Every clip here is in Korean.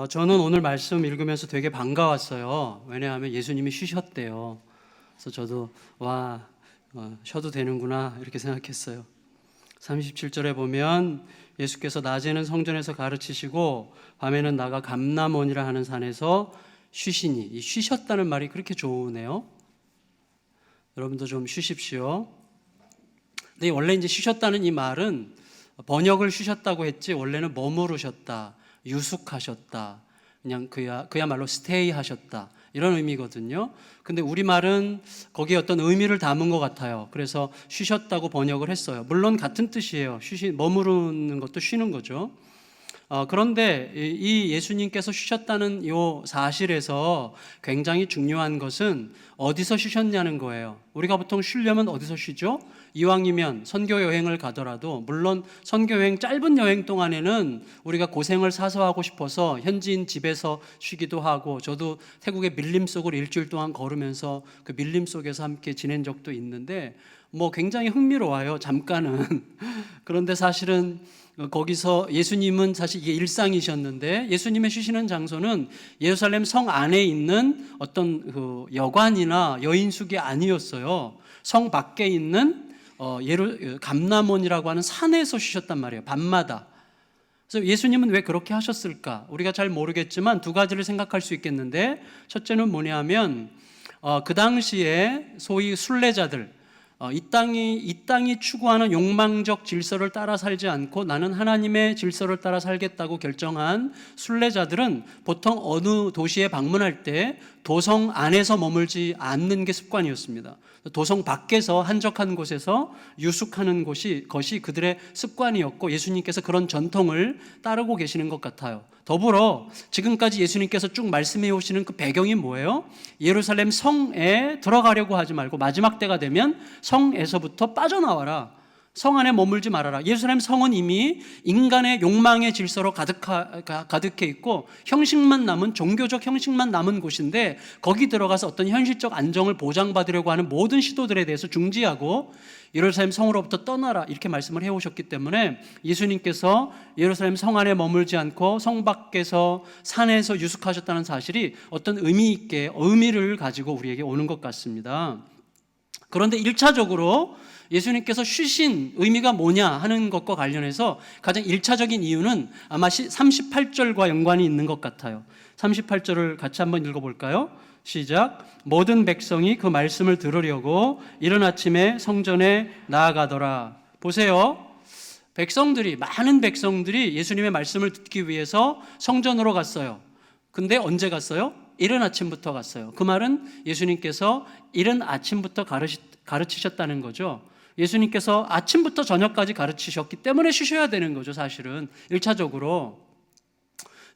저는 오늘 말씀 읽으면서 되게 반가웠어요. 왜냐하면 예수님이 쉬셨대요. 그래서 저도 쉬어도 되는구나 이렇게 생각했어요. 37절에 보면 예수께서 낮에는 성전에서 가르치시고 밤에는 나가 감람원이라 하는 산에서 쉬시니, 이 쉬셨다는 말이 그렇게 좋으네요. 여러분도 좀 쉬십시오. 근데 원래 이제 쉬셨다는 이 말은 번역을 쉬셨다고 했지 원래는 머무르셨다, 유숙하셨다, 그냥 그야말로 스테이 하셨다 이런 의미거든요. 근데 우리말은 거기에 어떤 의미를 담은 것 같아요. 그래서 쉬셨다고 번역을 했어요. 물론 같은 뜻이에요. 머무르는 것도 쉬는 거죠. 그런데 이 예수님께서 쉬셨다는 이 사실에서 굉장히 중요한 것은 어디서 쉬셨냐는 거예요. 우리가 보통 쉬려면 어디서 쉬죠? 이왕이면 선교 여행을 가더라도, 물론 선교 여행 짧은 여행 동안에는 우리가 고생을 사서 하고 싶어서 현지인 집에서 쉬기도 하고, 저도 태국의 밀림 속을 일주일 동안 걸으면서 그 밀림 속에서 함께 지낸 적도 있는데 굉장히 흥미로워요, 잠깐은. 그런데 사실은 거기서 예수님은 사실 이게 일상이셨는데, 예수님의 쉬시는 장소는 예루살렘 성 안에 있는 어떤 그 여관이나 여인숙이 아니었어요. 성 밖에 있는 감람원이라고 하는 산에서 쉬셨단 말이에요, 밤마다. 그래서 예수님은 왜 그렇게 하셨을까? 우리가 잘 모르겠지만 두 가지를 생각할 수 있겠는데, 첫째는 뭐냐면 그 당시에 소위 순례자들, 이 땅이 추구하는 욕망적 질서를 따라 살지 않고 나는 하나님의 질서를 따라 살겠다고 결정한 순례자들은 보통 어느 도시에 방문할 때 도성 안에서 머물지 않는 게 습관이었습니다. 도성 밖에서 한적한 곳에서 유숙하는 것이 그들의 습관이었고, 예수님께서 그런 전통을 따르고 계시는 것 같아요. 더불어 지금까지 예수님께서 쭉 말씀해 오시는 그 배경이 뭐예요? 예루살렘 성에 들어가려고 하지 말고 마지막 때가 되면 성에서부터 빠져나와라, 성 안에 머물지 말아라. 예루살렘 성은 이미 인간의 욕망의 질서로 가득해 있고 형식만 남은, 종교적 형식만 남은 곳인데, 거기 들어가서 어떤 현실적 안정을 보장받으려고 하는 모든 시도들에 대해서 중지하고 예루살렘 성으로부터 떠나라 이렇게 말씀을 해오셨기 때문에 예수님께서 예루살렘 성 안에 머물지 않고 성 밖에서 산에서 유숙하셨다는 사실이 어떤 의미를 가지고 우리에게 오는 것 같습니다. 그런데 1차적으로 예수님께서 쉬신 의미가 뭐냐 하는 것과 관련해서 가장 1차적인 이유는 아마 38절과 연관이 있는 것 같아요. 38절을 같이 한번 읽어볼까요? 시작. 모든 백성이 그 말씀을 들으려고 이른 아침에 성전에 나아가더라. 보세요. 많은 백성들이 예수님의 말씀을 듣기 위해서 성전으로 갔어요. 근데 언제 갔어요? 이른 아침부터 갔어요. 그 말은 예수님께서 이른 아침부터 가르치셨다는 거죠. 예수님께서 아침부터 저녁까지 가르치셨기 때문에 쉬셔야 되는 거죠, 사실은. 1차적으로.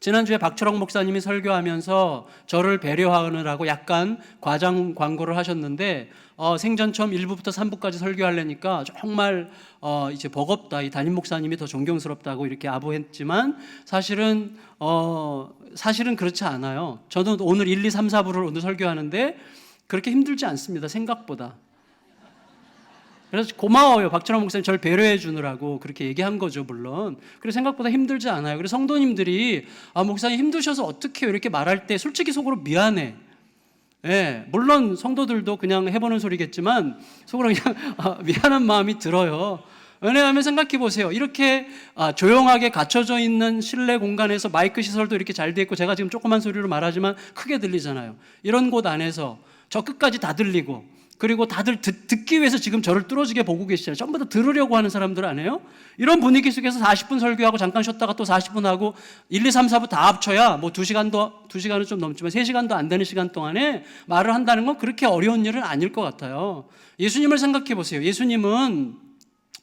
지난주에 박철홍 목사님이 설교하면서 저를 배려하느라고 약간 과장 광고를 하셨는데, 생전 처음 1부부터 3부까지 설교하려니까 정말 이제 버겁다, 이 담임 목사님이 더 존경스럽다고 이렇게 아부했지만 사실은 그렇지 않아요. 저는 오늘 1, 2, 3, 4부를 오늘 설교하는데 그렇게 힘들지 않습니다, 생각보다. 그래서 고마워요. 박철환 목사님 저를 배려해 주느라고 그렇게 얘기한 거죠, 물론. 그래서 생각보다 힘들지 않아요. 그래서 성도님들이 목사님 힘드셔서 어떡해요 이렇게 말할 때 솔직히 속으로 미안해. 예, 물론 성도들도 그냥 해보는 소리겠지만 속으로 그냥 미안한 마음이 들어요. 왜냐하면 생각해 보세요. 이렇게 조용하게 갇혀져 있는 실내 공간에서 마이크 시설도 이렇게 잘 돼 있고, 제가 지금 조그만 소리로 말하지만 크게 들리잖아요. 이런 곳 안에서 저 끝까지 다 들리고, 그리고 다들 듣기 위해서 지금 저를 뚫어지게 보고 계시잖아요. 전부 다 들으려고 하는 사람들 아니에요? 이런 분위기 속에서 40분 설교하고 잠깐 쉬었다가 또 40분 하고 1, 2, 3, 4부 다 합쳐야 2시간은 좀 넘지만 3시간도 안 되는 시간 동안에 말을 한다는 건 그렇게 어려운 일은 아닐 것 같아요. 예수님을 생각해 보세요. 예수님은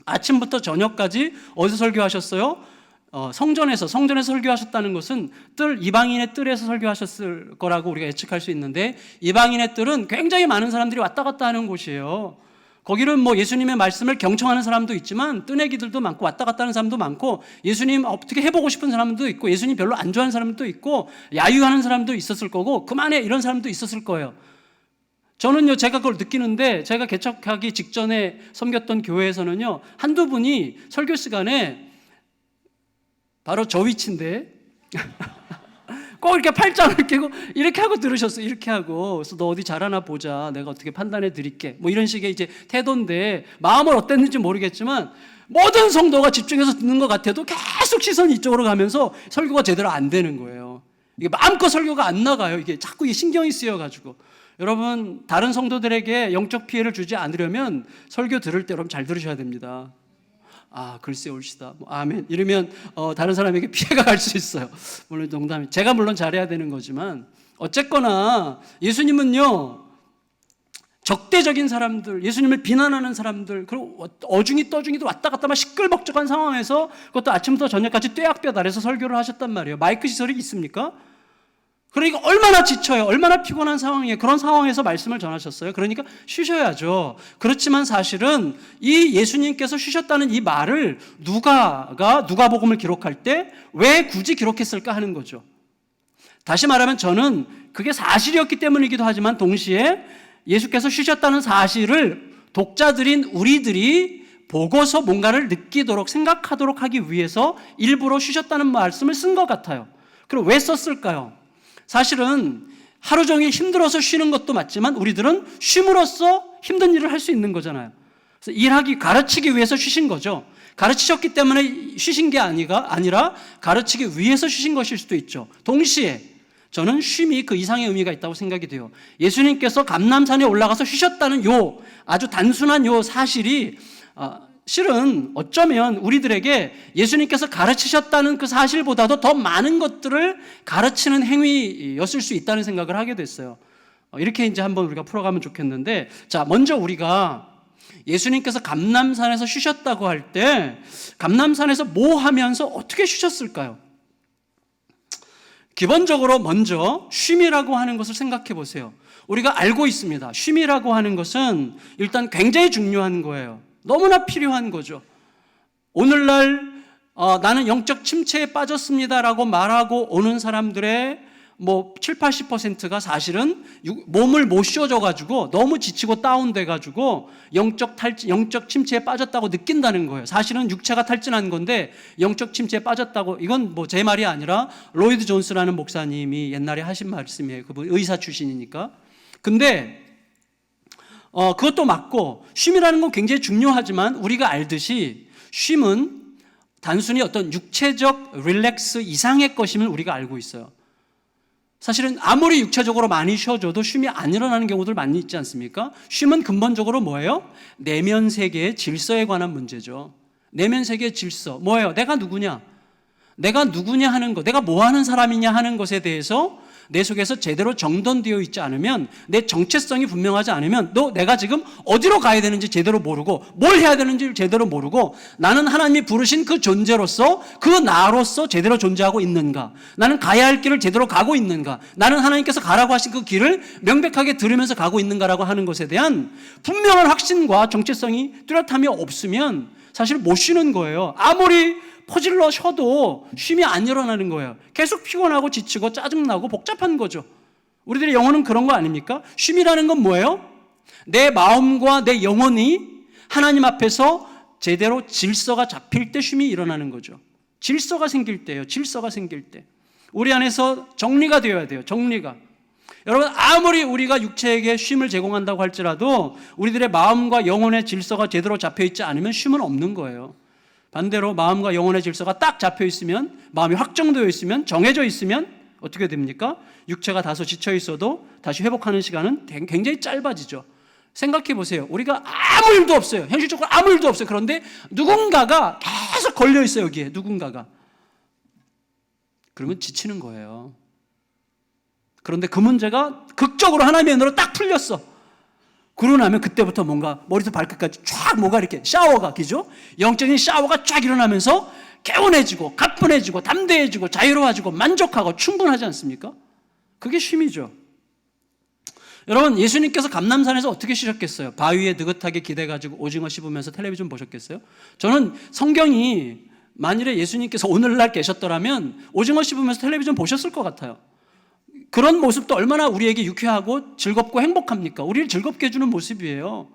아침부터 저녁까지 어디서 설교하셨어요? 성전에서 설교하셨다는 것은 이방인의 뜰에서 설교하셨을 거라고 우리가 예측할 수 있는데, 이방인의 뜰은 굉장히 많은 사람들이 왔다 갔다 하는 곳이에요. 거기는 예수님의 말씀을 경청하는 사람도 있지만 뜨내기들도 많고 왔다 갔다 하는 사람도 많고, 예수님 어떻게 해보고 싶은 사람도 있고, 예수님 별로 안 좋아하는 사람도 있고, 야유하는 사람도 있었을 거고, 그만해 이런 사람도 있었을 거예요. 저는요, 제가 그걸 느끼는데, 제가 개척하기 직전에 섬겼던 교회에서는요, 한두 분이 설교 시간에 바로 저 위치인데 꼭 이렇게 팔짱을 끼고 이렇게 하고 들으셨어요. 이렇게 하고. 그래서 너 어디 잘하나 보자. 내가 어떻게 판단해 드릴게. 뭐 이런 식의 이제 태도인데 마음은 어땠는지 모르겠지만 모든 성도가 집중해서 듣는 것 같아도 계속 시선이 이쪽으로 가면서 설교가 제대로 안 되는 거예요. 이게 마음껏 설교가 안 나가요. 이게 자꾸 이게 신경이 쓰여가지고. 여러분, 다른 성도들에게 영적 피해를 주지 않으려면 설교 들을 때 여러분 잘 들으셔야 됩니다. 아, 글쎄 옳시다. 뭐, 아멘. 이러면 다른 사람에게 피해가 갈 수 있어요. 물론 농담이. 제가 물론 잘해야 되는 거지만 어쨌거나 예수님은요, 적대적인 사람들, 예수님을 비난하는 사람들, 그리고 어중이 떠중이도 왔다 갔다 막 시끌벅적한 상황에서 그것도 아침부터 저녁까지 떼약볕 아래서 설교를 하셨단 말이에요. 마이크 시설이 있습니까? 그러니까 얼마나 지쳐요. 얼마나 피곤한 상황이에요. 그런 상황에서 말씀을 전하셨어요. 그러니까 쉬셔야죠. 그렇지만 사실은 이 예수님께서 쉬셨다는 이 말을 누가복음을 기록할 때 왜 굳이 기록했을까 하는 거죠. 다시 말하면 저는 그게 사실이었기 때문이기도 하지만 동시에 예수께서 쉬셨다는 사실을 독자들인 우리들이 보고서 뭔가를 느끼도록 생각하도록 하기 위해서 일부러 쉬셨다는 말씀을 쓴 것 같아요. 그럼 왜 썼을까요? 사실은 하루 종일 힘들어서 쉬는 것도 맞지만 우리들은 쉼으로써 힘든 일을 할 수 있는 거잖아요. 그래서 가르치기 위해서 쉬신 거죠. 가르치셨기 때문에 쉬신 게 아니라 가르치기 위해서 쉬신 것일 수도 있죠. 동시에 저는 쉼이 그 이상의 의미가 있다고 생각이 돼요. 예수님께서 감람산에 올라가서 쉬셨다는 요 아주 단순한 요 사실이 실은 어쩌면 우리들에게 예수님께서 가르치셨다는 그 사실보다도 더 많은 것들을 가르치는 행위였을 수 있다는 생각을 하게 됐어요. 이렇게 이제 한번 우리가 풀어가면 좋겠는데, 자, 먼저 우리가 예수님께서 감람산에서 쉬셨다고 할 때 감람산에서 뭐 하면서 어떻게 쉬셨을까요? 기본적으로 먼저 쉼이라고 하는 것을 생각해 보세요. 우리가 알고 있습니다. 쉼이라고 하는 것은 일단 굉장히 중요한 거예요. 너무나 필요한 거죠. 오늘날 나는 영적 침체에 빠졌습니다라고 말하고 오는 사람들의 뭐 7, 80%가 사실은 몸을 못 쉬어줘가지고 너무 지치고 다운돼가지고 영적 침체에 빠졌다고 느낀다는 거예요. 사실은 육체가 탈진한 건데 영적 침체에 빠졌다고, 이건 뭐 제 말이 아니라 로이드 존스라는 목사님이 옛날에 하신 말씀이에요. 그분 의사 출신이니까. 근데 그것도 맞고 쉼이라는 건 굉장히 중요하지만 우리가 알듯이 쉼은 단순히 어떤 육체적 릴렉스 이상의 것임을 우리가 알고 있어요. 사실은 아무리 육체적으로 많이 쉬어줘도 쉼이 안 일어나는 경우들 많이 있지 않습니까? 쉼은 근본적으로 뭐예요? 내면 세계의 질서에 관한 문제죠. 내면 세계의 질서 뭐예요? 내가 누구냐 하는 것, 내가 뭐 하는 사람이냐 하는 것에 대해서 내 속에서 제대로 정돈되어 있지 않으면, 내 정체성이 분명하지 않으면 내가 지금 어디로 가야 되는지 제대로 모르고 뭘 해야 되는지 제대로 모르고, 나는 하나님이 부르신 그 존재로서 그 나로서 제대로 존재하고 있는가, 나는 가야 할 길을 제대로 가고 있는가, 나는 하나님께서 가라고 하신 그 길을 명백하게 들으면서 가고 있는가라고 하는 것에 대한 분명한 확신과 정체성이 뚜렷함이 없으면 사실 못 쉬는 거예요. 아무리 퍼질러 쉬어도 쉼이 안 일어나는 거예요. 계속 피곤하고 지치고 짜증나고 복잡한 거죠. 우리들의 영혼은 그런 거 아닙니까? 쉼이라는 건 뭐예요? 내 마음과 내 영혼이 하나님 앞에서 제대로 질서가 잡힐 때 쉼이 일어나는 거죠. 질서가 생길 때예요. 질서가 생길 때. 우리 안에서 정리가 되어야 돼요. 정리가. 여러분, 아무리 우리가 육체에게 쉼을 제공한다고 할지라도 우리들의 마음과 영혼의 질서가 제대로 잡혀있지 않으면 쉼은 없는 거예요. 반대로 마음과 영혼의 질서가 딱 잡혀 있으면, 마음이 확정되어 있으면, 정해져 있으면 어떻게 됩니까? 육체가 다소 지쳐 있어도 다시 회복하는 시간은 굉장히 짧아지죠. 생각해 보세요. 우리가 아무 일도 없어요. 현실적으로 아무 일도 없어요. 그런데 누군가가 계속 걸려 있어요. 여기에 누군가가. 그러면 지치는 거예요. 그런데 그 문제가 극적으로 하나님의 은혜로 딱 풀렸어. 그러고 나면 그때부터 뭔가 머리부터 발끝까지 쫙 뭐가 이렇게 샤워가, 그죠? 영적인 샤워가 쫙 일어나면서 개운해지고 가뿐해지고 담대해지고 자유로워지고 만족하고 충분하지 않습니까? 그게 쉼이죠. 여러분, 예수님께서 감람산에서 어떻게 쉬셨겠어요? 바위에 느긋하게 기대가지고 오징어 씹으면서 텔레비전 보셨겠어요? 저는 성경이 만일에 예수님께서 오늘날 계셨더라면 오징어 씹으면서 텔레비전 보셨을 것 같아요. 그런 모습도 얼마나 우리에게 유쾌하고 즐겁고 행복합니까? 우리를 즐겁게 해주는 모습이에요.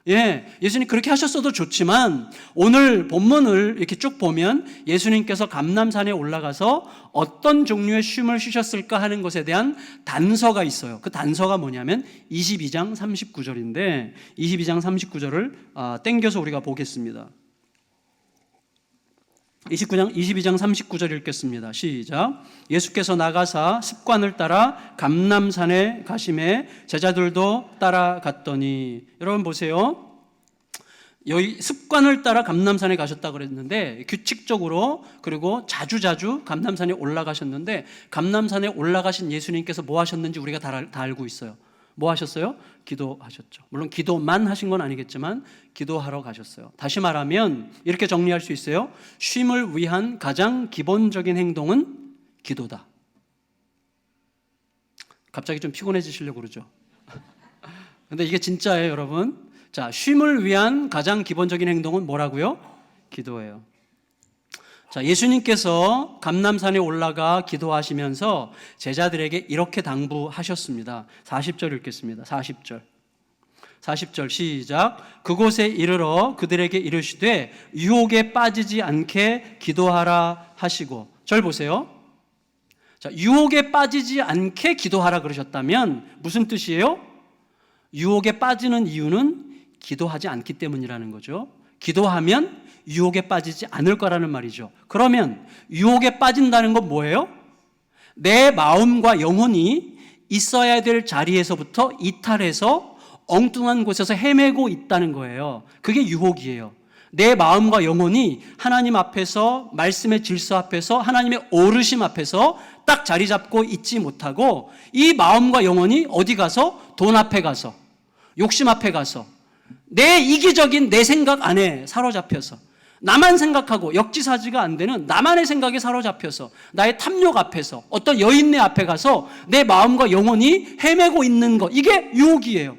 예수님 그렇게 하셨어도 좋지만 오늘 본문을 이렇게 쭉 보면 예수님께서 감람산에 올라가서 어떤 종류의 쉼을 쉬셨을까 하는 것에 대한 단서가 있어요. 그 단서가 뭐냐면 22장 39절인데 22장 39절을 땡겨서 우리가 보겠습니다. 22장 39절 읽겠습니다. 시작. 예수께서 나가사 습관을 따라 감람산에 가심에 제자들도 따라갔더니, 여러분 보세요. 여기 습관을 따라 감람산에 가셨다고 그랬는데 규칙적으로 그리고 자주자주 감람산에 올라가셨는데 감람산에 올라가신 예수님께서 뭐 하셨는지 우리가 다 알고 있어요. 뭐 하셨어요? 기도하셨죠. 물론 기도만 하신 건 아니겠지만 기도하러 가셨어요. 다시 말하면 이렇게 정리할 수 있어요. 쉼을 위한 가장 기본적인 행동은 기도다. 갑자기 좀 피곤해지시려고 그러죠. 근데 이게 진짜예요, 여러분. 자, 쉼을 위한 가장 기본적인 행동은 뭐라고요? 기도예요. 자, 예수님께서 감람산에 올라가 기도하시면서 제자들에게 이렇게 당부하셨습니다. 40절 읽겠습니다. 40절 시작. 그곳에 이르러 그들에게 이르시되 유혹에 빠지지 않게 기도하라 하시고. 절 보세요. 자, 유혹에 빠지지 않게 기도하라 그러셨다면 무슨 뜻이에요? 유혹에 빠지는 이유는 기도하지 않기 때문이라는 거죠. 기도하면 유혹에 빠지지 않을 거라는 말이죠. 그러면 유혹에 빠진다는 건 뭐예요? 내 마음과 영혼이 있어야 될 자리에서부터 이탈해서 엉뚱한 곳에서 헤매고 있다는 거예요. 그게 유혹이에요. 내 마음과 영혼이 하나님 앞에서, 말씀의 질서 앞에서, 하나님의 오르심 앞에서 딱 자리 잡고 있지 못하고 이 마음과 영혼이 어디 가서? 돈 앞에 가서, 욕심 앞에 가서, 내 이기적인 내 생각 안에 사로잡혀서, 나만 생각하고 역지사지가 안 되는 나만의 생각에 사로잡혀서 나의 탐욕 앞에서 어떤 여인네 앞에 가서 내 마음과 영혼이 헤매고 있는 것, 이게 유혹이에요.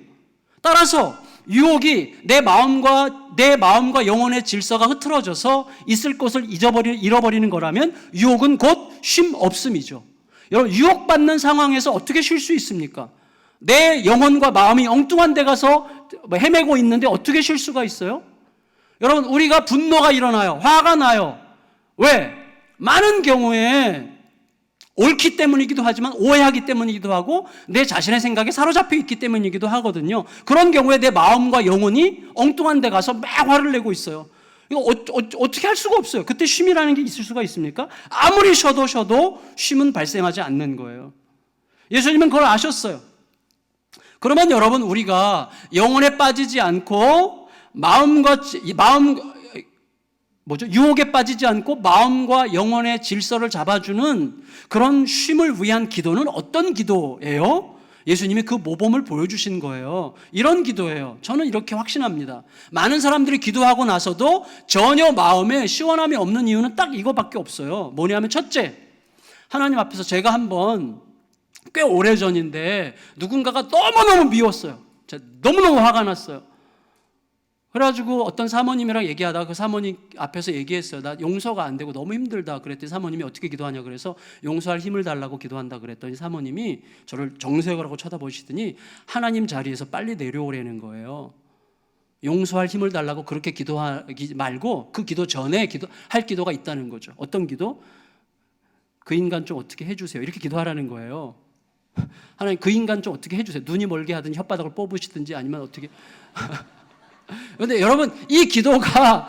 따라서 유혹이 내 마음과 영혼의 질서가 흐트러져서 있을 곳을 잃어버리는 거라면 유혹은 곧 쉼 없음이죠. 여러분, 유혹받는 상황에서 어떻게 쉴 수 있습니까? 내 영혼과 마음이 엉뚱한 데 가서 헤매고 있는데 어떻게 쉴 수가 있어요? 여러분, 우리가 분노가 일어나요. 화가 나요. 왜? 많은 경우에 옳기 때문이기도 하지만 오해하기 때문이기도 하고 내 자신의 생각에 사로잡혀 있기 때문이기도 하거든요. 그런 경우에 내 마음과 영혼이 엉뚱한 데 가서 막 화를 내고 있어요. 이거 어떻게 할 수가 없어요. 그때 쉼이라는 게 있을 수가 있습니까? 아무리 쉬어도 쉼은 발생하지 않는 거예요. 예수님은 그걸 아셨어요. 그러면 여러분, 우리가 영혼에 빠지지 않고 유혹에 빠지지 않고 마음과 영혼의 질서를 잡아주는 그런 쉼을 위한 기도는 어떤 기도예요? 예수님이 그 모범을 보여주신 거예요. 이런 기도예요. 저는 이렇게 확신합니다. 많은 사람들이 기도하고 나서도 전혀 마음에 시원함이 없는 이유는 딱 이거밖에 없어요. 뭐냐면 첫째, 하나님 앞에서 제가 한번 꽤 오래전인데 누군가가 너무너무 미웠어요. 너무너무 화가 났어요. 그래가지고 어떤 사모님이랑 얘기하다가 그 사모님 앞에서 얘기했어요. 나 용서가 안 되고 너무 힘들다 그랬더니 사모님이 어떻게 기도하냐 그래서 용서할 힘을 달라고 기도한다 그랬더니 사모님이 저를 정색을 쳐다보시더니 하나님 자리에서 빨리 내려오라는 거예요. 용서할 힘을 달라고 그렇게 기도하기 말고 그 기도 전에 할 기도가 있다는 거죠. 어떤 기도? 그 인간 좀 어떻게 해주세요. 이렇게 기도하라는 거예요. 하나님, 그 인간 좀 어떻게 해주세요. 눈이 멀게 하든지 혓바닥을 뽑으시든지 아니면 어떻게. 그런데 여러분, 이 기도가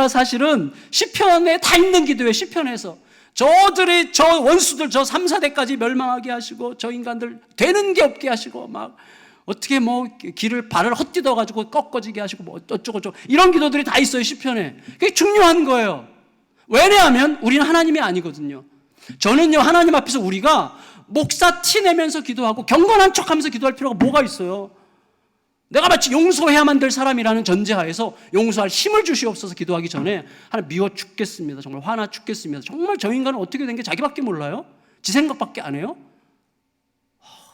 사실은 시편에 다 있는 기도예요. 시편에서 저 원수들 저 3, 4대까지 멸망하게 하시고 저 인간들 되는 게 없게 하시고 막 어떻게 발을 헛디뎌 가지고 꺾어지게 하시고 뭐 어쩌고저쩌고 이런 기도들이 다 있어요. 시편에. 그게 중요한 거예요. 왜냐하면 우리는 하나님이 아니거든요. 저는요, 하나님 앞에서 우리가 목사 티 내면서 기도하고 경건한 척하면서 기도할 필요가 뭐가 있어요? 내가 마치 용서해야만 될 사람이라는 전제하에서 용서할 힘을 주시옵소서 기도하기 전에 하나님 미워 죽겠습니다. 정말 화나 죽겠습니다. 정말 저 인간은 어떻게 된 게 자기밖에 몰라요? 지 생각밖에 안 해요?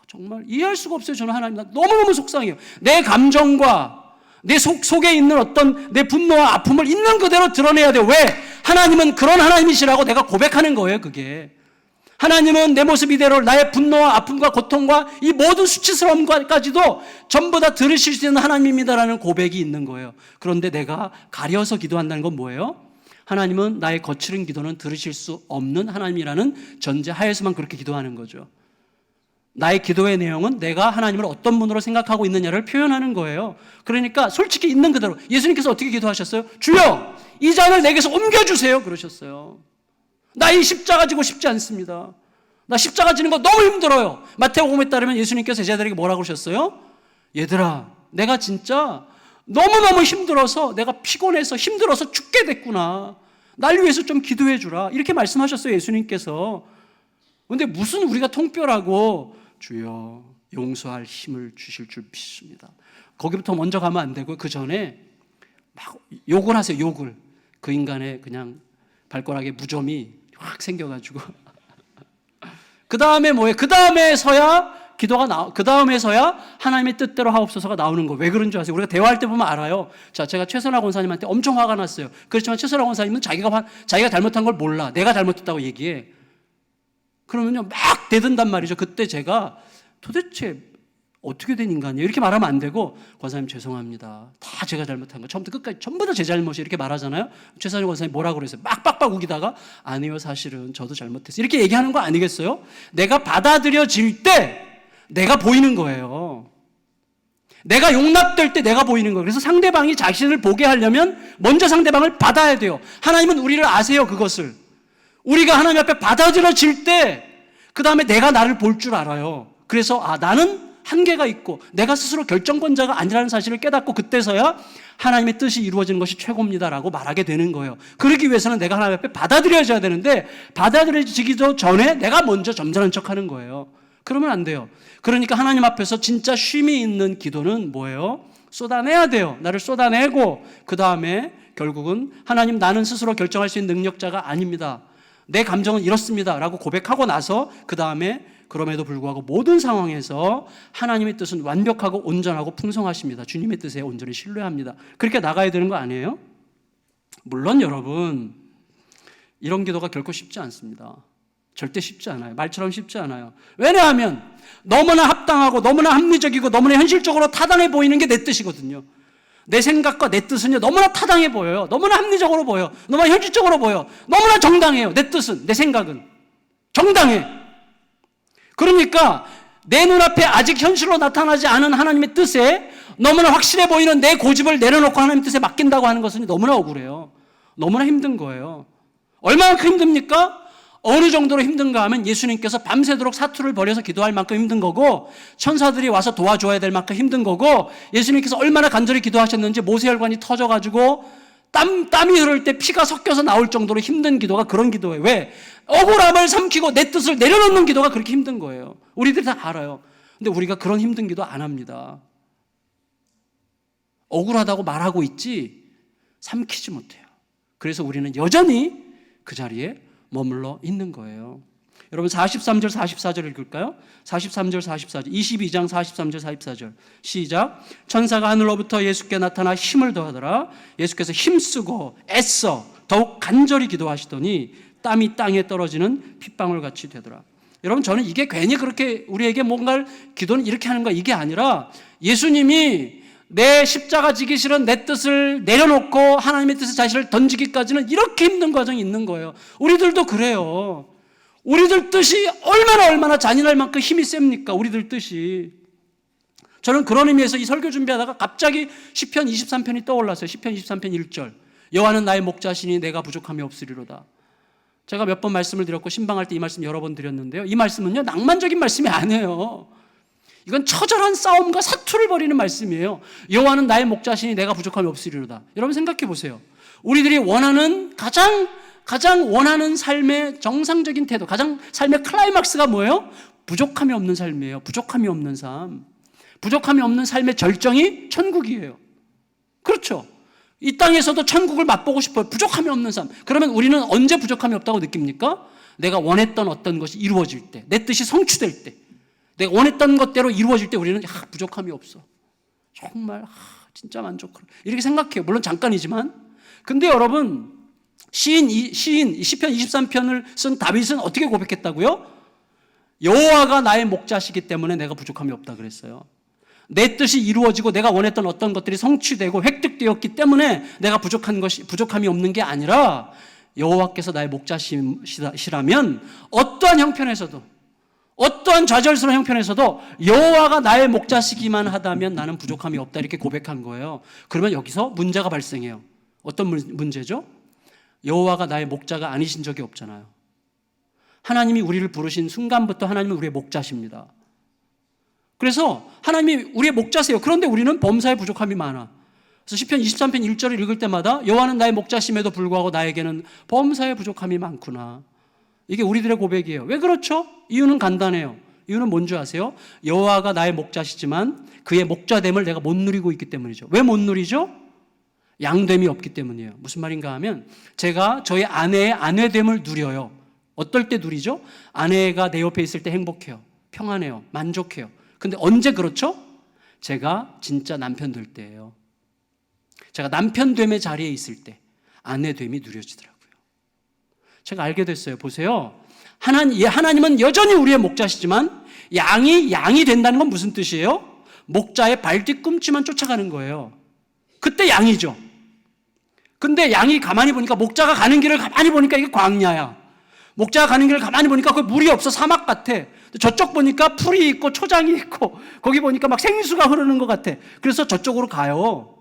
정말 이해할 수가 없어요. 저는 하나님 너무너무 속상해요. 내 감정과 내 속에 있는 어떤 내 분노와 아픔을 있는 그대로 드러내야 돼요. 왜? 하나님은 그런 하나님이시라고 내가 고백하는 거예요. 그게 하나님은 내 모습 이대로 나의 분노와 아픔과 고통과 이 모든 수치스러움까지도 전부 다 들으실 수 있는 하나님입니다라는 고백이 있는 거예요. 그런데 내가 가려서 기도한다는 건 뭐예요? 하나님은 나의 거칠은 기도는 들으실 수 없는 하나님이라는 전제 하에서만 그렇게 기도하는 거죠. 나의 기도의 내용은 내가 하나님을 어떤 분으로 생각하고 있느냐를 표현하는 거예요. 그러니까 솔직히 있는 그대로 예수님께서 어떻게 기도하셨어요? 주여 이 잔을 내게서 옮겨주세요 그러셨어요. 나 이 십자가 지고 싶지 않습니다. 나 십자가 지는 거 너무 힘들어요. 마태복음에 따르면 예수님께서 제자들에게 뭐라고 그러셨어요? 얘들아 내가 진짜 너무너무 힘들어서 내가 피곤해서 힘들어서 죽게 됐구나. 날 위해서 좀 기도해 주라. 이렇게 말씀하셨어요 예수님께서. 그런데 무슨 우리가 통뼈라고 주여 용서할 힘을 주실 줄 믿습니다. 거기부터 먼저 가면 안 되고 그 전에 막 욕을 하세요. 욕을. 그 인간의 그냥 발가락에 무좀이 확 생겨가지고 그 다음에 뭐예요? 그 다음에서야 기도가 그 다음에서야 하나님의 뜻대로 하옵소서가 나오는 거. 왜 그런 줄 아세요? 우리가 대화할 때 보면 알아요. 자, 제가 최선화 권사님한테 엄청 화가 났어요. 그렇지만 최선화 권사님은 자기가 잘못한 걸 몰라. 내가 잘못했다고 얘기해. 그러면요 막 대든단 말이죠. 그때 제가 도대체 어떻게 된 인간이에요? 이렇게 말하면 안 되고 권사님 죄송합니다. 다 제가 잘못한 거 처음부터 끝까지 전부 다 제 잘못이 이렇게 말하잖아요. 최선희 권사님 뭐라고 그랬어요? 막 빡빡 우기다가 아니요 사실은 저도 잘못했어요. 이렇게 얘기하는 거 아니겠어요? 내가 받아들여질 때 내가 보이는 거예요. 내가 용납될 때 내가 보이는 거예요. 그래서 상대방이 자신을 보게 하려면 먼저 상대방을 받아야 돼요. 하나님은 우리를 아세요. 그것을 우리가 하나님 앞에 받아들여질 때 그 다음에 내가 나를 볼 줄 알아요. 그래서 나는 한계가 있고 내가 스스로 결정권자가 아니라는 사실을 깨닫고 그때서야 하나님의 뜻이 이루어지는 것이 최고입니다라고 말하게 되는 거예요. 그러기 위해서는 내가 하나님 앞에 받아들여져야 되는데 받아들여지기도 전에 내가 먼저 점잖은 척하는 거예요. 그러면 안 돼요. 그러니까 하나님 앞에서 진짜 쉼이 있는 기도는 뭐예요? 쏟아내야 돼요. 나를 쏟아내고 그 다음에 결국은 하나님 나는 스스로 결정할 수 있는 능력자가 아닙니다. 내 감정은 이렇습니다 라고 고백하고 나서 그 다음에 그럼에도 불구하고 모든 상황에서 하나님의 뜻은 완벽하고 온전하고 풍성하십니다. 주님의 뜻에 온전히 신뢰합니다. 그렇게 나가야 되는 거 아니에요? 물론 여러분 이런 기도가 결코 쉽지 않습니다. 절대 쉽지 않아요. 말처럼 쉽지 않아요. 왜냐하면 너무나 합당하고 너무나 합리적이고 너무나 현실적으로 타당해 보이는 게 내 뜻이거든요. 내 생각과 내 뜻은요 너무나 타당해 보여요. 너무나 합리적으로 보여요. 너무나 현실적으로 보여요. 너무나 정당해요. 내 뜻은, 내 생각은 정당해. 그러니까 내 눈앞에 아직 현실로 나타나지 않은 하나님의 뜻에 너무나 확실해 보이는 내 고집을 내려놓고 하나님의 뜻에 맡긴다고 하는 것은 너무나 억울해요. 너무나 힘든 거예요. 얼마만큼 힘듭니까? 어느 정도로 힘든가 하면 예수님께서 밤새도록 사투를 벌여서 기도할 만큼 힘든 거고 천사들이 와서 도와줘야 될 만큼 힘든 거고 예수님께서 얼마나 간절히 기도하셨는지 모세혈관이 터져가지고 땀이 흐를 때 피가 섞여서 나올 정도로 힘든 기도가 그런 기도예요. 왜? 억울함을 삼키고 내 뜻을 내려놓는 기도가 그렇게 힘든 거예요. 우리들이 다 알아요. 근데 우리가 그런 힘든 기도 안 합니다. 억울하다고 말하고 있지 삼키지 못해요. 그래서 우리는 여전히 그 자리에 머물러 있는 거예요. 여러분 43절 44절 읽을까요? 43절 44절 22장 43절 44절 시작. 천사가 하늘로부터 예수께 나타나 힘을 더하더라. 예수께서 힘쓰고 애써 더욱 간절히 기도하시더니 땀이 땅에 떨어지는 핏방울같이 되더라. 여러분 저는 이게 괜히 그렇게 우리에게 뭔가를 기도는 이렇게 하는 거 이게 아니라 예수님이 내 십자가 지기 싫은 내 뜻을 내려놓고 하나님의 뜻에 자신을 던지기까지는 이렇게 힘든 과정이 있는 거예요. 우리들도 그래요. 우리들 뜻이 얼마나 잔인할 만큼 힘이 셉니까? 우리들 뜻이. 저는 그런 의미에서 이 설교 준비하다가 갑자기 시편 23편이 떠올랐어요. 시편 23편 1절 여호와는 나의 목자시니 내가 부족함이 없으리로다. 제가 몇 번 말씀을 드렸고 신방할 때 이 말씀 여러 번 드렸는데요. 이 말씀은요 낭만적인 말씀이 아니에요. 이건 처절한 싸움과 사투를 벌이는 말씀이에요. 여호와는 나의 목자시니 내가 부족함이 없으리로다. 여러분 생각해 보세요. 우리들이 원하는 가장 원하는 삶의 정상적인 태도, 가장 삶의 클라이막스가 뭐예요? 부족함이 없는 삶이에요. 부족함이 없는 삶. 부족함이 없는 삶의 절정이 천국이에요. 그렇죠? 이 땅에서도 천국을 맛보고 싶어요. 부족함이 없는 삶. 그러면 우리는 언제 부족함이 없다고 느낍니까? 내가 원했던 어떤 것이 이루어질 때, 내 뜻이 성취될 때, 내가 원했던 것대로 이루어질 때 우리는 부족함이 없어. 정말 진짜 만족해. 이렇게 생각해요. 물론 잠깐이지만. 근데 여러분 시편 23편을 쓴 다윗은 어떻게 고백했다고요? 여호와가 나의 목자시기 때문에 내가 부족함이 없다 그랬어요. 내 뜻이 이루어지고 내가 원했던 어떤 것들이 성취되고 획득되었기 때문에 내가 부족함이 없는 게 아니라 여호와께서 나의 목자시라면 어떠한 형편에서도, 어떠한 좌절스러운 형편에서도 여호와가 나의 목자시기만 하다면 나는 부족함이 없다, 이렇게 고백한 거예요. 그러면 여기서 문제가 발생해요. 어떤 문제죠? 여호와가 나의 목자가 아니신 적이 없잖아요. 하나님이 우리를 부르신 순간부터 하나님은 우리의 목자십니다. 그래서 하나님이 우리의 목자세요. 그런데 우리는 범사에 부족함이 많아. 그래서 시편 23편 1절을 읽을 때마다 여호와는 나의 목자심에도 불구하고 나에게는 범사에 부족함이 많구나. 이게 우리들의 고백이에요. 왜 그렇죠? 이유는 간단해요. 이유는 뭔지 아세요? 여호와가 나의 목자시지만 그의 목자됨을 내가 못 누리고 있기 때문이죠. 왜 못 누리죠? 양됨이 없기 때문이에요. 무슨 말인가 하면 제가 저희 아내의 아내됨을 누려요. 어떨 때 누리죠? 아내가 내 옆에 있을 때 행복해요. 평안해요. 만족해요. 근데 언제 그렇죠? 제가 진짜 남편 될 때예요. 제가 남편됨의 자리에 있을 때 아내됨이 누려지더라고요. 제가 알게 됐어요. 보세요. 하나님은 여전히 우리의 목자시지만 양이 된다는 건 무슨 뜻이에요? 목자의 발뒤꿈치만 쫓아가는 거예요. 그때 양이죠. 근데 양이 가만히 보니까, 목자가 가는 길을 가만히 보니까 이게 광야야. 목자가 가는 길을 가만히 보니까 거기 물이 없어, 사막 같아. 저쪽 보니까 풀이 있고 초장이 있고 거기 보니까 막 생수가 흐르는 것 같아. 그래서 저쪽으로 가요.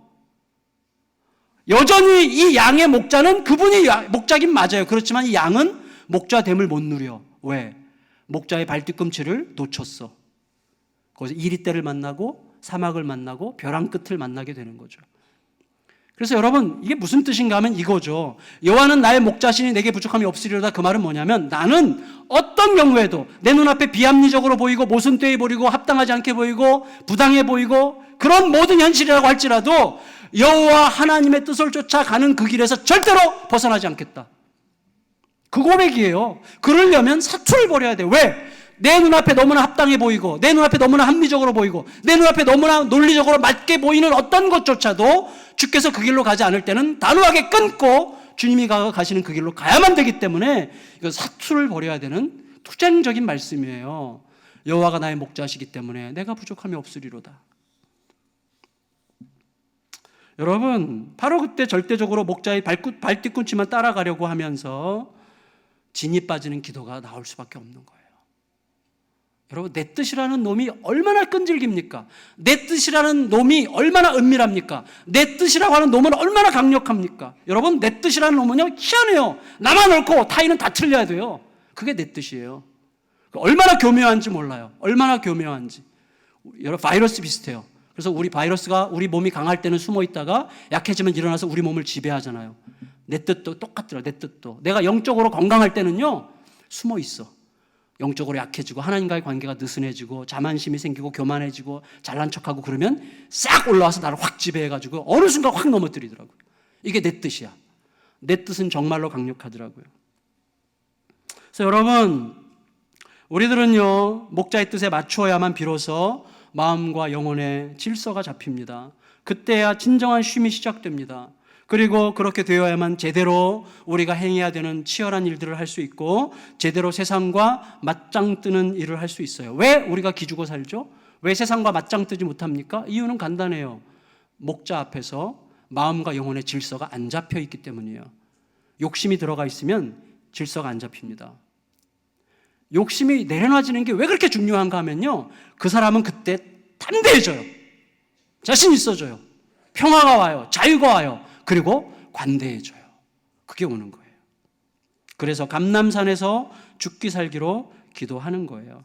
여전히 이 양의 목자는 그분이 목자긴 맞아요. 그렇지만 이 양은 목자됨을 못 누려. 왜? 목자의 발뒤꿈치를 놓쳤어. 거기서 이리떼를 만나고 사막을 만나고 벼랑 끝을 만나게 되는 거죠. 그래서 여러분, 이게 무슨 뜻인가 하면 이거죠. 여호와는 나의 목자시니 내게 부족함이 없으리로다. 그 말은 뭐냐면 나는 어떤 경우에도 내 눈앞에 비합리적으로 보이고 모순되어 보이고 합당하지 않게 보이고 부당해 보이고 그런 모든 현실이라고 할지라도 여호와 하나님의 뜻을 쫓아가는 그 길에서 절대로 벗어나지 않겠다. 그 고백이에요. 그러려면 사투를 벌여야 돼요. 왜? 내 눈앞에 너무나 합당해 보이고 내 눈앞에 너무나 합리적으로 보이고 내 눈앞에 너무나 논리적으로 맞게 보이는 어떤 것조차도 주께서 그 길로 가지 않을 때는 단호하게 끊고 주님이 가시는 그 길로 가야만 되기 때문에 이거 사투를 벌여야 되는 투쟁적인 말씀이에요. 여호와가 나의 목자시기 때문에 내가 부족함이 없으리로다. 여러분, 바로 그때 절대적으로 목자의 발뒤꿈치만 따라가려고 하면서 진이 빠지는 기도가 나올 수밖에 없는 거예요. 여러분, 내 뜻이라는 놈이 얼마나 끈질깁니까? 내 뜻이라는 놈이 얼마나 은밀합니까? 내 뜻이라고 하는 놈은 얼마나 강력합니까? 여러분, 내 뜻이라는 놈은요, 희한해요. 나만 옳고 타인은 다 틀려야 돼요. 그게 내 뜻이에요. 얼마나 교묘한지 몰라요. 얼마나 교묘한지. 여러분, 바이러스 비슷해요. 그래서 우리 몸이 강할 때는 숨어 있다가 약해지면 일어나서 우리 몸을 지배하잖아요. 내 뜻도 똑같더라. 내 뜻도. 내가 영적으로 건강할 때는요, 숨어 있어. 영적으로 약해지고 하나님과의 관계가 느슨해지고 자만심이 생기고 교만해지고 잘난 척하고 그러면 싹 올라와서 나를 확 지배해가지고 어느 순간 확 넘어뜨리더라고요. 이게 내 뜻이야. 내 뜻은 정말로 강력하더라고요. 그래서 여러분, 우리들은요, 목자의 뜻에 맞추어야만 비로소 마음과 영혼의 질서가 잡힙니다. 그때야 진정한 쉼이 시작됩니다. 그리고 그렇게 되어야만 제대로 우리가 행해야 되는 치열한 일들을 할 수 있고 제대로 세상과 맞짱 뜨는 일을 할 수 있어요. 왜 우리가 기죽어 살죠? 왜 세상과 맞짱 뜨지 못합니까? 이유는 간단해요. 목자 앞에서 마음과 영혼의 질서가 안 잡혀 있기 때문이에요. 욕심이 들어가 있으면 질서가 안 잡힙니다. 욕심이 내려놔지는 게 왜 그렇게 중요한가 하면요, 그 사람은 그때 담대해져요. 자신 있어져요. 평화가 와요. 자유가 와요. 그리고 관대해져요. 그게 오는 거예요. 그래서 감람산에서 죽기 살기로 기도하는 거예요.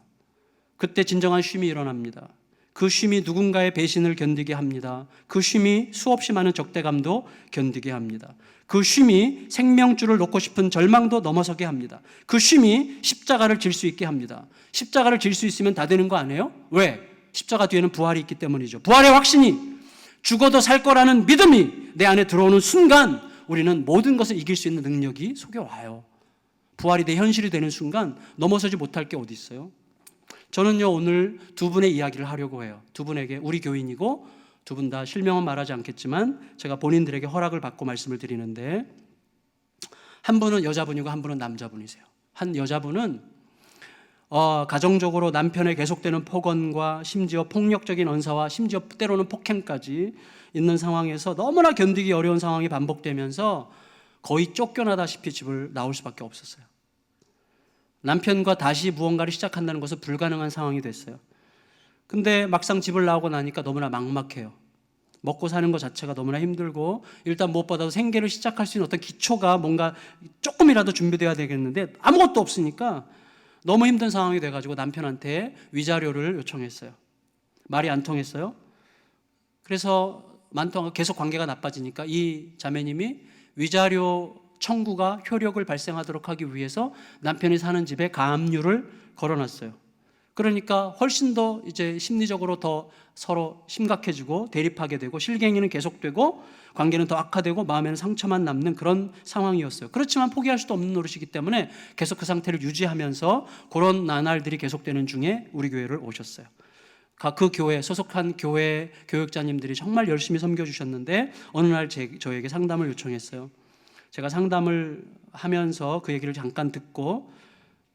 그때 진정한 쉼이 일어납니다. 그 쉼이 누군가의 배신을 견디게 합니다. 그 쉼이 수없이 많은 적대감도 견디게 합니다. 그 쉼이 생명줄을 놓고 싶은 절망도 넘어서게 합니다. 그 쉼이 십자가를 질 수 있게 합니다. 십자가를 질 수 있으면 다 되는 거 아니에요? 왜? 십자가 뒤에는 부활이 있기 때문이죠. 부활의 확신이, 죽어도 살 거라는 믿음이 내 안에 들어오는 순간 우리는 모든 것을 이길 수 있는 능력이 속에 와요. 부활이 내 현실이 되는 순간 넘어서지 못할 게 어디 있어요? 저는요, 오늘 두 분의 이야기를 하려고 해요. 두 분에게, 우리 교인이고 두 분 다 실명은 말하지 않겠지만 제가 본인들에게 허락을 받고 말씀을 드리는데, 한 분은 여자분이고 한 분은 남자분이세요. 한 여자분은 가정적으로 남편의 계속되는 폭언과 심지어 폭력적인 언사와 심지어 때로는 폭행까지 있는 상황에서 너무나 견디기 어려운 상황이 반복되면서 거의 쫓겨나다시피 집을 나올 수밖에 없었어요. 남편과 다시 무언가를 시작한다는 것은 불가능한 상황이 됐어요. 근데 막상 집을 나오고 나니까 너무나 막막해요. 먹고 사는 것 자체가 너무나 힘들고 일단 무엇보다도 생계를 시작할 수 있는 어떤 기초가 뭔가 조금이라도 준비돼야 되겠는데 아무것도 없으니까 너무 힘든 상황이 돼가지고 남편한테 위자료를 요청했어요. 말이 안 통했어요. 그래서 계속 관계가 나빠지니까 이 자매님이 위자료 청구가 효력을 발생하도록 하기 위해서 남편이 사는 집에 가압류를 걸어놨어요. 그러니까 훨씬 더 이제 심리적으로 더 서로 심각해지고 대립하게 되고 실갱이는 계속되고 관계는 더 악화되고 마음에는 상처만 남는 그런 상황이었어요. 그렇지만 포기할 수도 없는 노릇이기 때문에 계속 그 상태를 유지하면서 그런 나날들이 계속되는 중에 우리 교회를 오셨어요. 그 교회 소속한 교회 교육자님들이 정말 열심히 섬겨주셨는데 어느 날 저에게 상담을 요청했어요. 제가 상담을 하면서 그 얘기를 잠깐 듣고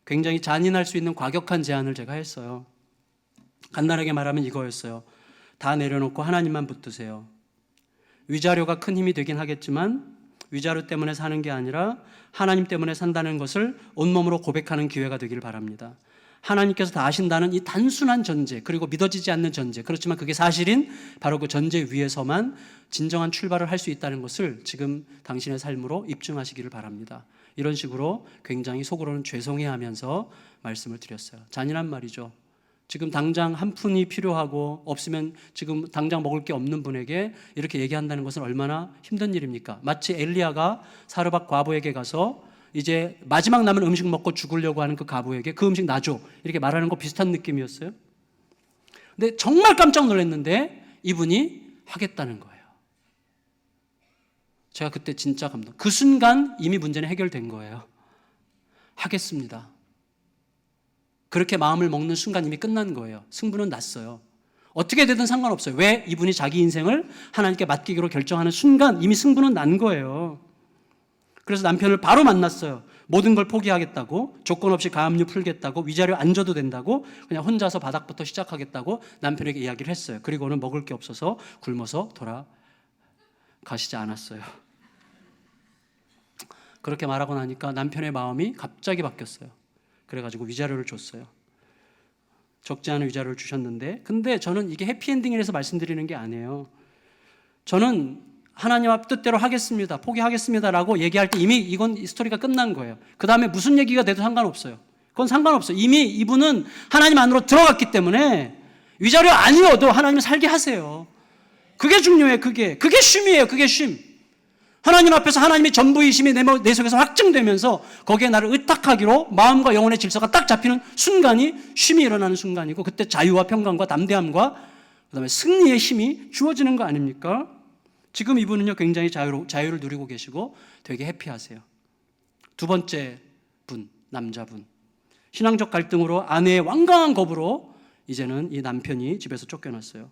굉장히 잔인할 수 있는 과격한 제안을 제가 했어요. 간단하게 말하면 이거였어요. 다 내려놓고 하나님만 붙드세요. 위자료가 큰 힘이 되긴 하겠지만 위자료 때문에 사는 게 아니라 하나님 때문에 산다는 것을 온몸으로 고백하는 기회가 되길 바랍니다. 하나님께서 다 아신다는 이 단순한 전제, 그리고 믿어지지 않는 전제, 그렇지만 그게 사실인 바로 그 전제 위에서만 진정한 출발을 할 수 있다는 것을 지금 당신의 삶으로 입증하시기를 바랍니다. 이런 식으로 굉장히 속으로는 죄송해하면서 말씀을 드렸어요. 잔인한 말이죠. 지금 당장 한 푼이 필요하고 없으면 지금 당장 먹을 게 없는 분에게 이렇게 얘기한다는 것은 얼마나 힘든 일입니까? 마치 엘리야가 사르밧 과부에게 가서 이제 마지막 남은 음식 먹고 죽으려고 하는 그 과부에게 그 음식 놔줘 이렇게 말하는 거 비슷한 느낌이었어요. 근데 정말 깜짝 놀랐는데 이분이 하겠다는 거예요. 제가 그때 진짜 감동. 그 순간 이미 문제는 해결된 거예요. 하겠습니다. 그렇게 마음을 먹는 순간 이미 끝난 거예요. 승부는 났어요. 어떻게 되든 상관없어요. 왜? 이분이 자기 인생을 하나님께 맡기기로 결정하는 순간 이미 승부는 난 거예요. 그래서 남편을 바로 만났어요. 모든 걸 포기하겠다고, 조건 없이 가압류 풀겠다고, 위자료 안 줘도 된다고, 그냥 혼자서 바닥부터 시작하겠다고 남편에게 이야기를 했어요. 그리고는 먹을 게 없어서 굶어서 돌아가시지 않았어요. 그렇게 말하고 나니까 남편의 마음이 갑자기 바뀌었어요. 그래가지고 위자료를 줬어요. 적지 않은 위자료를 주셨는데, 근데 저는 이게 해피엔딩이라서 말씀드리는 게 아니에요. 저는 하나님 앞 뜻대로 하겠습니다, 포기하겠습니다라고 얘기할 때 이미 이건 이 스토리가 끝난 거예요. 그 다음에 무슨 얘기가 돼도 상관없어요. 그건 상관없어요. 이미 이분은 하나님 안으로 들어갔기 때문에 위자료 아니어도 하나님을 살게 하세요. 그게 중요해요. 그게 쉼이에요. 그게 쉼. 하나님 앞에서 하나님이 전부이심이 내 속에서 확증되면서 거기에 나를 의탁하기로 마음과 영혼의 질서가 딱 잡히는 순간이 쉼이 일어나는 순간이고, 그때 자유와 평강과 담대함과 그다음에 승리의 힘이 주어지는 거 아닙니까? 지금 이분은요 굉장히 자유를 누리고 계시고 되게 해피하세요. 두 번째 분, 남자분, 신앙적 갈등으로 아내의 완강한 거부로 이제는 이 남편이 집에서 쫓겨났어요.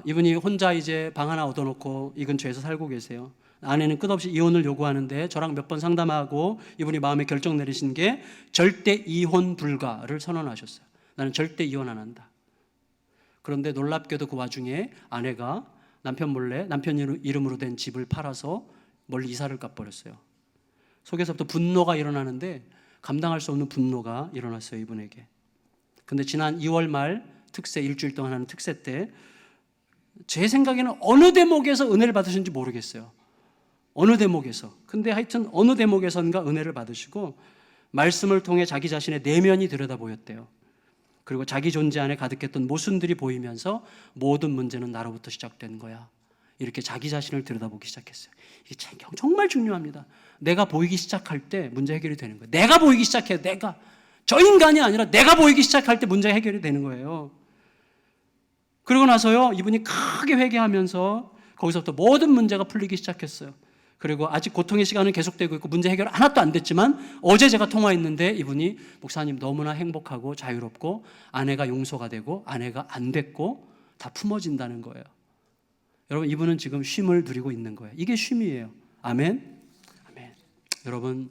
이분이 혼자 이제 방 하나 얻어놓고 이 근처에서 살고 계세요. 아내는 끝없이 이혼을 요구하는데 저랑 몇 번 상담하고 이분이 마음에 결정 내리신 게 절대 이혼 불가를 선언하셨어요. 나는 절대 이혼 안 한다. 그런데 놀랍게도 그 와중에 아내가 남편 몰래 남편 이름으로 된 집을 팔아서 멀리 이사를 가버렸어요. 속에서부터 분노가 일어나는데 감당할 수 없는 분노가 일어났어요, 이분에게. 근데 지난 2월 말 특세, 일주일 동안 하는 특세 때 제 생각에는 어느 대목에서 은혜를 받으셨는지 모르겠어요. 어느 대목에서. 근데 하여튼 어느 대목에선가 은혜를 받으시고 말씀을 통해 자기 자신의 내면이 들여다 보였대요. 그리고 자기 존재 안에 가득했던 모순들이 보이면서 모든 문제는 나로부터 시작된 거야, 이렇게 자기 자신을 들여다보기 시작했어요. 이게 정말 중요합니다. 내가 보이기 시작할 때 문제 해결이 되는 거예요. 내가 보이기 시작해요. 내가. 저 인간이 아니라 내가 보이기 시작할 때 문제 해결이 되는 거예요. 그러고 나서요 이분이 크게 회개하면서 거기서부터 모든 문제가 풀리기 시작했어요. 그리고 아직 고통의 시간은 계속되고 있고 문제 해결 하나도 안 됐지만 어제 제가 통화했는데 이분이 목사님 너무나 행복하고 자유롭고 아내가 용서가 되고 아내가 안 됐고 다 품어진다는 거예요. 여러분, 이분은 지금 쉼을 누리고 있는 거예요. 이게 쉼이에요. 아멘. 아멘. 여러분,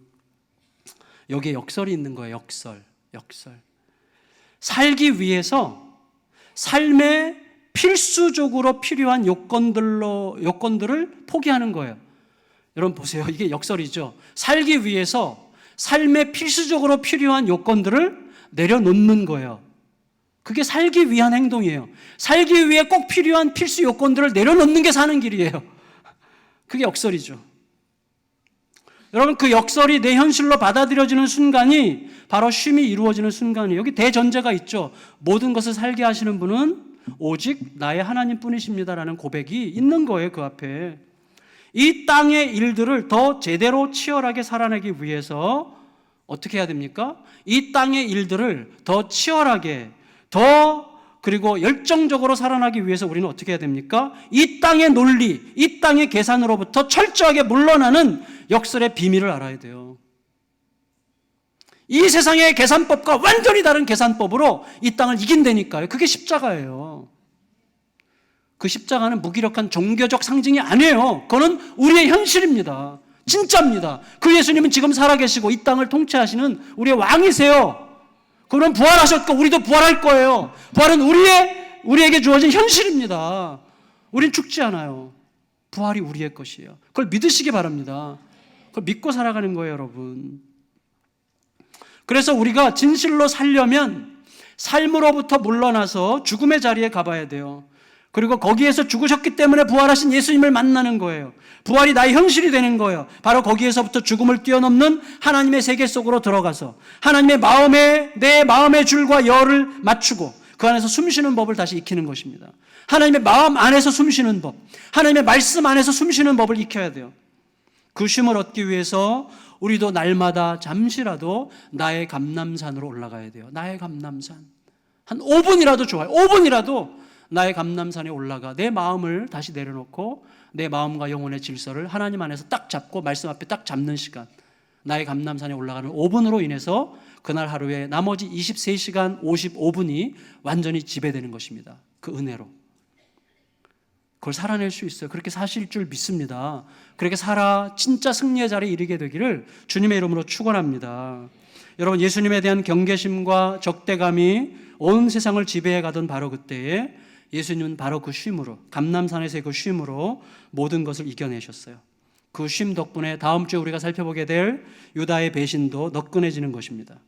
여기에 역설이 있는 거예요. 역설. 살기 위해서 삶에 필수적으로 필요한 요건들을 포기하는 거예요. 여러분 보세요. 이게 역설이죠. 살기 위해서 삶에 필수적으로 필요한 요건들을 내려놓는 거예요. 그게 살기 위한 행동이에요. 살기 위해 꼭 필요한 필수 요건들을 내려놓는 게 사는 길이에요. 그게 역설이죠. 여러분, 그 역설이 내 현실로 받아들여지는 순간이 바로 쉼이 이루어지는 순간이에요. 여기 대전제가 있죠. 모든 것을 살게 하시는 분은 오직 나의 하나님 뿐이십니다라는 고백이 있는 거예요. 그 앞에. 이 땅의 일들을 더 제대로 치열하게 살아내기 위해서 어떻게 해야 됩니까? 이 땅의 일들을 더 치열하게, 그리고 열정적으로 살아나기 위해서 우리는 어떻게 해야 됩니까? 이 땅의 논리, 이 땅의 계산으로부터 철저하게 물러나는 역설의 비밀을 알아야 돼요. 이 세상의 계산법과 완전히 다른 계산법으로 이 땅을 이긴다니까요. 그게 십자가예요. 그 십자가는 무기력한 종교적 상징이 아니에요. 그거는 우리의 현실입니다. 진짜입니다. 그 예수님은 지금 살아계시고 이 땅을 통치하시는 우리의 왕이세요. 그럼 부활하셨고 우리도 부활할 거예요. 부활은 우리에게 주어진 현실입니다. 우린 죽지 않아요. 부활이 우리의 것이에요. 그걸 믿으시기 바랍니다. 그걸 믿고 살아가는 거예요, 여러분. 그래서 우리가 진실로 살려면 삶으로부터 물러나서 죽음의 자리에 가봐야 돼요. 그리고 거기에서 죽으셨기 때문에 부활하신 예수님을 만나는 거예요. 부활이 나의 현실이 되는 거예요. 바로 거기에서부터 죽음을 뛰어넘는 하나님의 세계 속으로 들어가서 하나님의 내 마음의 줄과 열을 맞추고 그 안에서 숨쉬는 법을 다시 익히는 것입니다. 하나님의 마음 안에서 숨쉬는 법, 하나님의 말씀 안에서 숨쉬는 법을 익혀야 돼요. 그 쉼을 얻기 위해서 우리도 날마다 잠시라도 나의 감람산으로 올라가야 돼요. 나의 감람산. 한 5분이라도 좋아요. 5분이라도 나의 감람산에 올라가 내 마음을 다시 내려놓고 내 마음과 영혼의 질서를 하나님 안에서 딱 잡고 말씀 앞에 딱 잡는 시간, 나의 감람산에 올라가는 5분으로 인해서 그날 하루에 나머지 23시간 55분이 완전히 지배되는 것입니다. 그 은혜로. 그걸 살아낼 수 있어요. 그렇게 사실 줄 믿습니다. 그렇게 살아 진짜 승리의 자리에 이르게 되기를 주님의 이름으로 축원합니다. 여러분, 예수님에 대한 경계심과 적대감이 온 세상을 지배해 가던 바로 그때에 예수님은 바로 그 쉼으로, 감람산에서의 그 쉼으로 모든 것을 이겨내셨어요. 그 쉼 덕분에 다음 주에 우리가 살펴보게 될 유다의 배신도 너끈해지는 것입니다.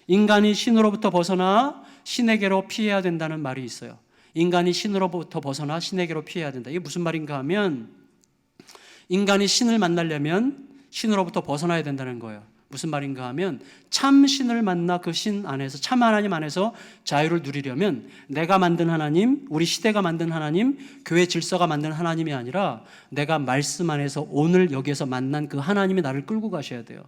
인간이 신으로부터 벗어나 신에게로 피해야 된다는 말이 있어요. 인간이 신으로부터 벗어나 신에게로 피해야 된다. 이게 무슨 말인가 하면 인간이 신을 만나려면 신으로부터 벗어나야 된다는 거예요. 무슨 말인가 하면 참 신을 만나 그 신 안에서, 참 하나님 안에서 자유를 누리려면 내가 만든 하나님, 우리 시대가 만든 하나님, 교회 질서가 만든 하나님이 아니라 내가 말씀 안에서 오늘 여기에서 만난 그 하나님이 나를 끌고 가셔야 돼요.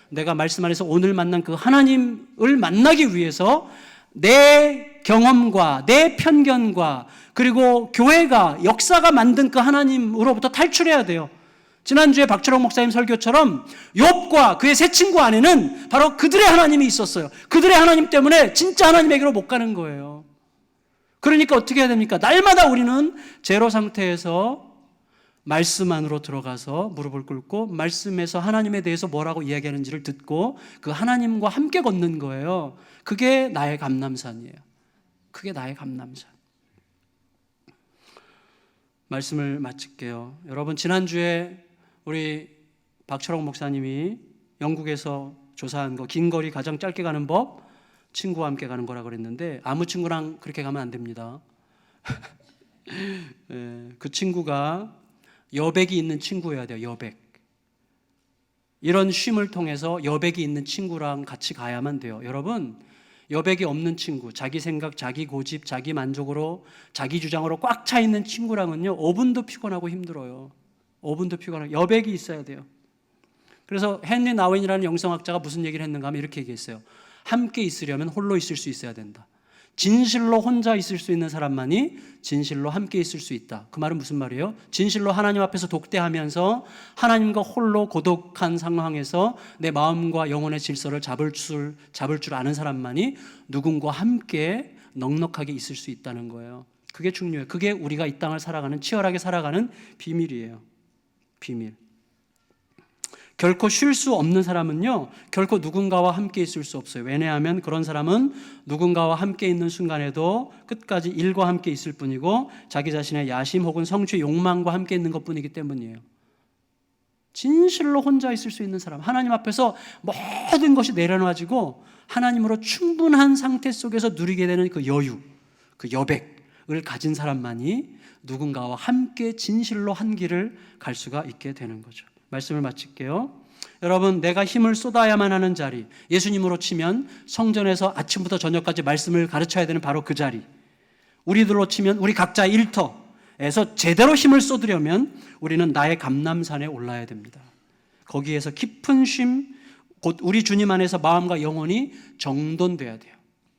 내가 말씀 안에서 오늘 만난 그 하나님을 만나기 위해서 내 경험과 내 편견과 그리고 교회가, 역사가 만든 그 하나님으로부터 탈출해야 돼요. 지난주에 박철홍 목사님 설교처럼 욥과 그의 세 친구 안에는 바로 그들의 하나님이 있었어요. 그들의 하나님 때문에 진짜 하나님에게로 못 가는 거예요. 그러니까 어떻게 해야 됩니까? 날마다 우리는 제로 상태에서 말씀 안으로 들어가서 무릎을 꿇고 말씀에서 하나님에 대해서 뭐라고 이야기하는지를 듣고 그 하나님과 함께 걷는 거예요. 그게 나의 감람산이에요. 그게 나의 감람산. 말씀을 마칠게요. 여러분, 지난주에 우리 박철홍 목사님이 영국에서 조사한 거, 긴 거리 가장 짧게 가는 법, 친구와 함께 가는 거라고 그랬는데 아무 친구랑 그렇게 가면 안 됩니다. 그 친구가 여백이 있는 친구여야 돼요. 여백. 이런 쉼을 통해서 여백이 있는 친구랑 같이 가야만 돼요. 여러분, 여백이 없는 친구, 자기 생각, 자기 고집, 자기 만족으로, 자기 주장으로 꽉 차 있는 친구랑은요 5분도 피곤하고 힘들어요. 5분도 피곤하고 여백이 있어야 돼요. 그래서 헨리 나웬이라는 영성학자가 무슨 얘기를 했는가 하면 이렇게 얘기했어요. 함께 있으려면 홀로 있을 수 있어야 된다. 진실로 혼자 있을 수 있는 사람만이 진실로 함께 있을 수 있다. 그 말은 무슨 말이에요? 진실로 하나님 앞에서 독대하면서 하나님과 홀로 고독한 상황에서 내 마음과 영혼의 질서를 잡을 줄 아는 사람만이 누군가와 함께 넉넉하게 있을 수 있다는 거예요. 그게 중요해요. 그게 우리가 이 땅을 살아가는, 치열하게 살아가는 비밀이에요. 비밀. 결코 쉴 수 없는 사람은요, 결코 누군가와 함께 있을 수 없어요. 왜냐하면 그런 사람은 누군가와 함께 있는 순간에도 끝까지 일과 함께 있을 뿐이고 자기 자신의 야심 혹은 성취의 욕망과 함께 있는 것뿐이기 때문이에요. 진실로 혼자 있을 수 있는 사람, 하나님 앞에서 모든 것이 내려놔지고 하나님으로 충분한 상태 속에서 누리게 되는 그 여유, 그 여백을 가진 사람만이 누군가와 함께 진실로 한 길을 갈 수가 있게 되는 거죠. 말씀을 마칠게요. 여러분, 내가 힘을 쏟아야만 하는 자리, 예수님으로 치면 성전에서 아침부터 저녁까지 말씀을 가르쳐야 되는 바로 그 자리, 우리들로 치면 우리 각자의 일터에서 제대로 힘을 쏟으려면 우리는 나의 감람산에 올라야 됩니다. 거기에서 깊은 쉼, 곧 우리 주님 안에서 마음과 영혼이 정돈돼야 돼요.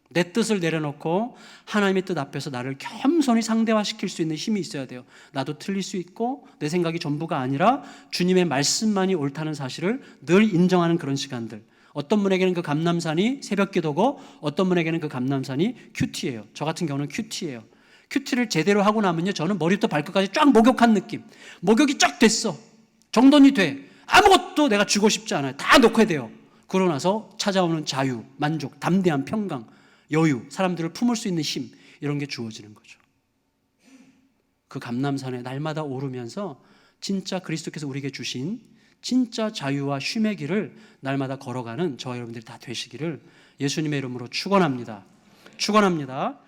내 뜻을 내려놓고 하나님의 뜻 앞에서 나를 겸손히 상대화시킬 수 있는 힘이 있어야 돼요. 나도 틀릴 수 있고 내 생각이 전부가 아니라 주님의 말씀만이 옳다는 사실을 늘 인정하는 그런 시간들. 어떤 분에게는 그 감람산이 새벽기도고 어떤 분에게는 그 감람산이 큐티예요. 저 같은 경우는 큐티예요. 큐티를 제대로 하고 나면요, 저는 머리부터 발끝까지 쫙 목욕한 느낌. 목욕이 쫙 됐어. 정돈이 돼. 아무것도 내가 주고 싶지 않아요. 다 놓게 돼요. 그러고 나서 찾아오는 자유, 만족, 담대한 평강, 여유, 사람들을 품을 수 있는 힘, 이런 게 주어지는 거죠. 그 감람산에 날마다 오르면서 진짜 그리스도께서 우리에게 주신 진짜 자유와 쉼의 길을 날마다 걸어가는 저와 여러분들이 다 되시기를 예수님의 이름으로 축원합니다. 축원합니다.